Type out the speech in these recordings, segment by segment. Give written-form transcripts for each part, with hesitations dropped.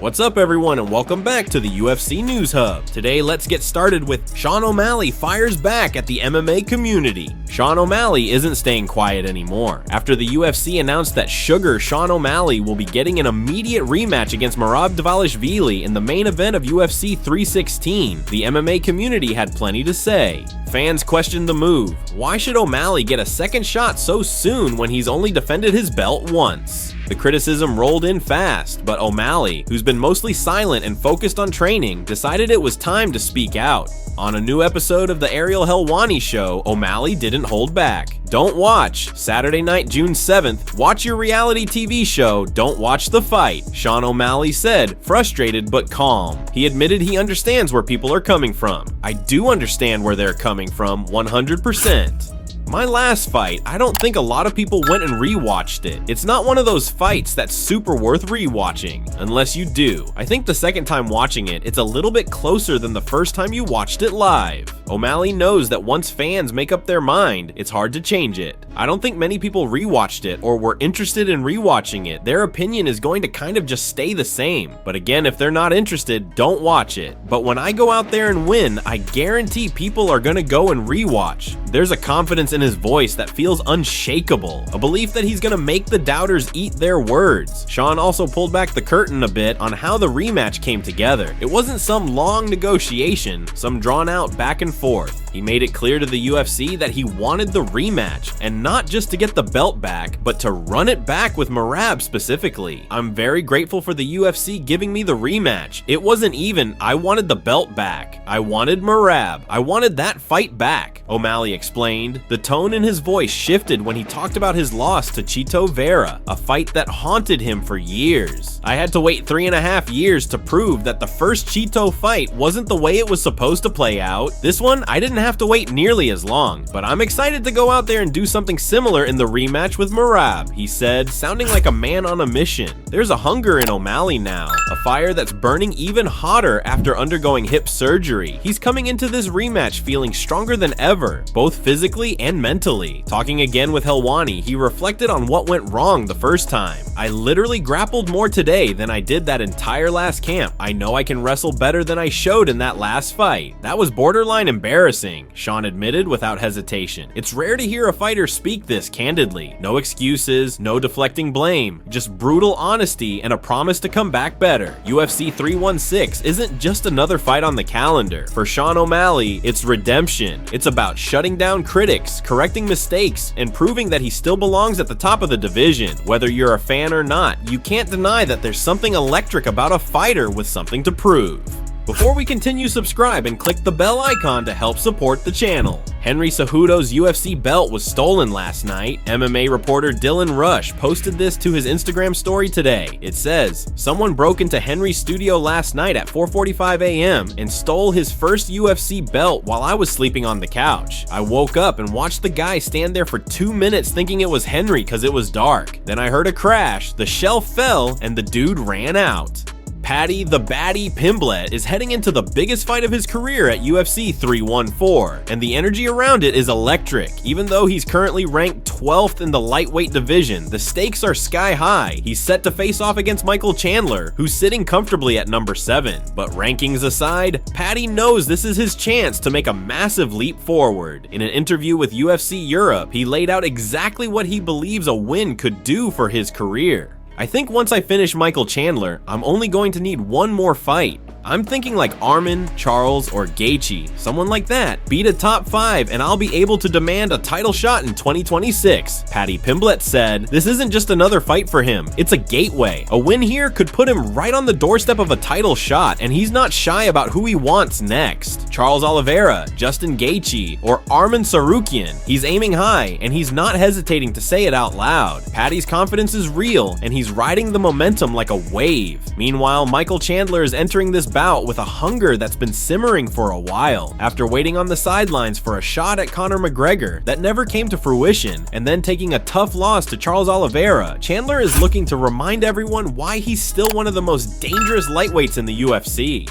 What's up everyone and welcome back to the UFC News Hub. Today let's get started with Sean O'Malley fires back at the MMA community. Sean O'Malley isn't staying quiet anymore. After the UFC announced that Sugar Sean O'Malley will be getting an immediate rematch against Merab Dvalishvili in the main event of UFC 316, the MMA community had plenty to say. Fans questioned the move. Why should O'Malley get a second shot so soon when he's only defended his belt once? The criticism rolled in fast, but O'Malley, who's been mostly silent and focused on training, decided it was time to speak out. On a new episode of the Ariel Helwani show, O'Malley didn't hold back. Don't watch. Saturday night, June 7th, watch your reality TV show, don't watch the fight, Sean O'Malley said, frustrated but calm. He admitted he understands where people are coming from. I do understand where they're coming from, 100%. My last fight, I don't think a lot of people went and rewatched it. It's not one of those fights that's super worth rewatching, unless you do. I think the second time watching it, it's a little bit closer than the first time you watched it live. O'Malley knows that once fans make up their mind, it's hard to change it. I don't think many people rewatched it or were interested in rewatching it. Their opinion is going to kind of just stay the same. But again, if they're not interested, don't watch it. But when I go out there and win, I guarantee people are gonna go and rewatch. There's a confidence in his voice that feels unshakable, a belief that he's gonna make the doubters eat their words. Sean also pulled back the curtain a bit on how the rematch came together. It wasn't some long negotiation, some drawn out back and forth. He made it clear to the UFC that he wanted the rematch, and not just to get the belt back, but to run it back with Merab specifically. I'm very grateful for the UFC giving me the rematch. It wasn't even, I wanted the belt back. I wanted Merab. I wanted that fight back, O'Malley explained. The tone in his voice shifted when he talked about his loss to Chito Vera, a fight that haunted him for years. I had to wait 3.5 years to prove that the first Chito fight wasn't the way it was supposed to play out. This one, I didn't have to wait nearly as long, but I'm excited to go out there and do something similar in the rematch with Merab, he said, sounding like a man on a mission. There's a hunger in O'Malley now, a fire that's burning even hotter after undergoing hip surgery. He's coming into this rematch feeling stronger than ever, both physically and mentally. Talking again with Helwani, he reflected on what went wrong the first time. I literally grappled more today than I did that entire last camp. I know I can wrestle better than I showed in that last fight. That was borderline embarrassing, Sean admitted without hesitation. It's rare to hear a fighter speak this candidly. No excuses, no deflecting blame, just brutal honesty and a promise to come back better. UFC 316 isn't just another fight on the calendar. For Sean O'Malley, it's redemption. It's about shutting down critics, correcting mistakes, and proving that he still belongs at the top of the division. Whether you're a fan or not, you can't deny that there's something electric about a fighter with something to prove. Before we continue, subscribe and click the bell icon to help support the channel. Henry Cejudo's UFC belt was stolen last night. MMA reporter Dylan Rush posted this to his Instagram story today. It says, "Someone broke into Henry's studio last night at 4:45 a.m. and stole his first UFC belt while I was sleeping on the couch. I woke up and watched the guy stand there for 2 minutes thinking it was Henry because it was dark. Then I heard a crash, the shelf fell, and the dude ran out." Paddy Pimblett is heading into the biggest fight of his career at UFC 314, and the energy around it is electric. Even though he's currently ranked 12th in the lightweight division, the stakes are sky high. He's set to face off against Michael Chandler, who's sitting comfortably at number 7. But rankings aside, Paddy knows this is his chance to make a massive leap forward. In an interview with UFC Europe, he laid out exactly what he believes a win could do for his career. "I think once I finish Michael Chandler, I'm only going to need one more fight. I'm thinking like Arman, Charles, or Gaethje, someone like that. Beat a top 5 and I'll be able to demand a title shot in 2026. Paddy Pimblett said, "This isn't just another fight for him, it's a gateway. A win here could put him right on the doorstep of a title shot, and he's not shy about who he wants next. Charles Oliveira, Justin Gaethje, or Arman Tsarukyan. He's aiming high, and he's not hesitating to say it out loud. Paddy's confidence is real, and he's riding the momentum like a wave." Meanwhile, Michael Chandler is entering this bout with a hunger that's been simmering for a while. After waiting on the sidelines for a shot at Conor McGregor that never came to fruition, and then taking a tough loss to Charles Oliveira, Chandler is looking to remind everyone why he's still one of the most dangerous lightweights in the UFC.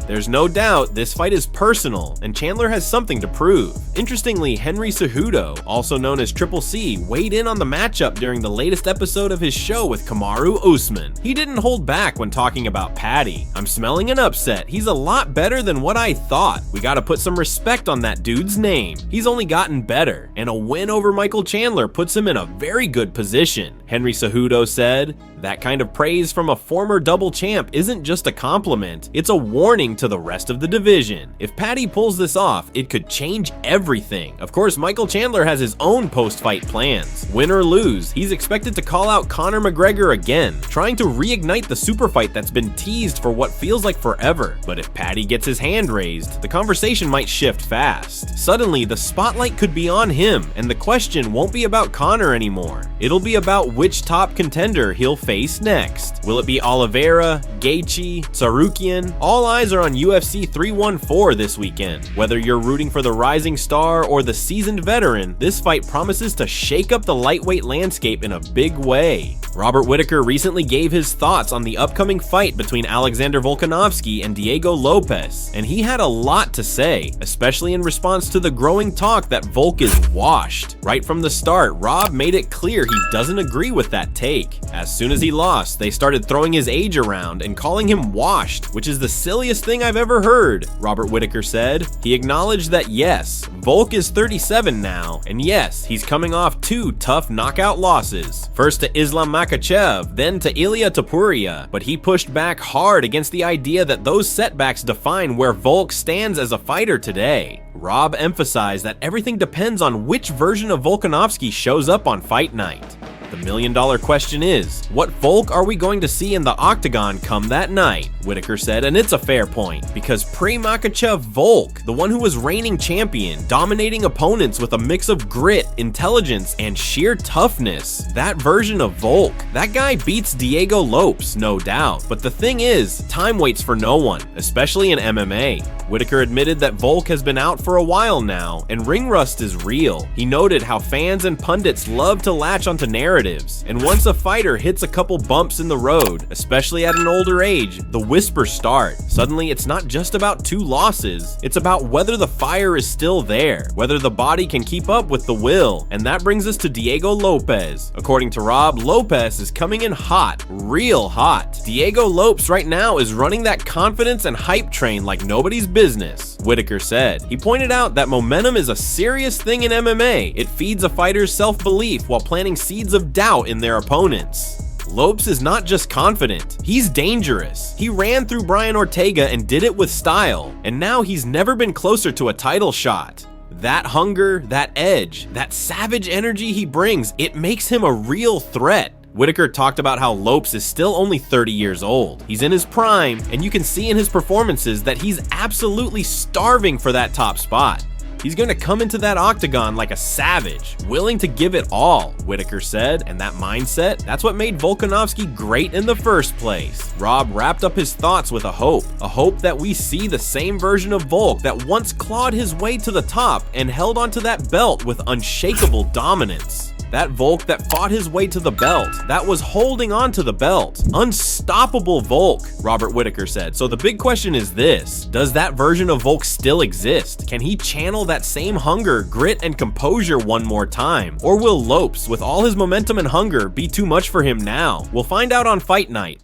There's no doubt this fight is personal, and Chandler has something to prove. Interestingly, Henry Cejudo, also known as Triple C, weighed in on the matchup during the latest episode of his show with Kamaru Usman. He didn't hold back when talking about Paddy. "I'm smelling an upset. He's a lot better than what I thought. We gotta put some respect on that dude's name. He's only gotten better, and a win over Michael Chandler puts him in a very good position," Henry Cejudo said. That kind of praise from a former double champ isn't just a compliment, it's a warning to the rest of the division. If Paddy pulls this off, it could change everything. Of course, Michael Chandler has his own post-fight plans. Win or lose, he's expected to call out Conor McGregor again, trying to reignite the super fight that's been teased for what feels like forever. But if Paddy gets his hand raised, the conversation might shift fast. Suddenly, the spotlight could be on him, and the question won't be about Conor anymore. It'll be about which top contender he'll face next. Will it be Oliveira, Gaethje, Tsarukyan? All eyes are on UFC 314 this weekend. Whether you're rooting for the rising star or the seasoned veteran, this fight promises to shake up the lightweight landscape in a big way. Robert Whittaker recently gave his thoughts on the upcoming fight between Alexander Volkanovski and Diego Lopes, and he had a lot to say, especially in response to the growing talk that Volk is washed. Right from the start, Rob made it clear he doesn't agree with that take. As soon as he lost, they started throwing his age around and calling him washed, which is the silliest thing I've ever heard, Robert Whittaker said. He acknowledged that yes, Volk is 37 now, and yes, he's coming off 2 tough knockout losses. First to Islam Makhachev, then to Ilia Topuria, but he pushed back hard against the idea that those setbacks define where Volk stands as a fighter today. Rob emphasized that everything depends on which version of Volkanovski shows up on fight night. The million-dollar question is, what Volk are we going to see in the octagon come that night? Whittaker said, and it's a fair point, because pre-Makhachev Volk, the one who was reigning champion, dominating opponents with a mix of grit, intelligence, and sheer toughness, that version of Volk, that guy beats Diego Lopes, no doubt. But the thing is, time waits for no one, especially in MMA. Whittaker admitted that Volk has been out for a while now, and ring rust is real. He noted how fans and pundits love to latch onto narratives, and once a fighter hits a couple bumps in the road, especially at an older age, the whispers start. Suddenly, it's not just about 2 losses, it's about whether the fire is still there, whether the body can keep up with the will, and that brings us to Diego Lopes. According to Rob, Lopes is coming in hot, real hot. Diego Lopes right now is running that confidence and hype train like nobody's business, Whittaker said. He pointed out that momentum is a serious thing in MMA. It feeds a fighter's self-belief while planting seeds of doubt in their opponents. Lopes is not just confident, he's dangerous. He ran through Brian Ortega and did it with style, and now he's never been closer to a title shot. That hunger, that edge, that savage energy he brings, it makes him a real threat. Whittaker talked about how Lopes is still only 30 years old. He's in his prime, and you can see in his performances that he's absolutely starving for that top spot. He's going to come into that octagon like a savage, willing to give it all, Whittaker said, and that mindset, that's what made Volkanovski great in the first place. Rob wrapped up his thoughts with a hope that we see the same version of Volk that once clawed his way to the top and held onto that belt with unshakable dominance. That Volk that fought his way to the belt, that was holding on to the belt. Unstoppable Volk, Robert Whittaker said. So the big question is this, does that version of Volk still exist? Can he channel that same hunger, grit, and composure one more time? Or will Lopes, with all his momentum and hunger, be too much for him now? We'll find out on fight night.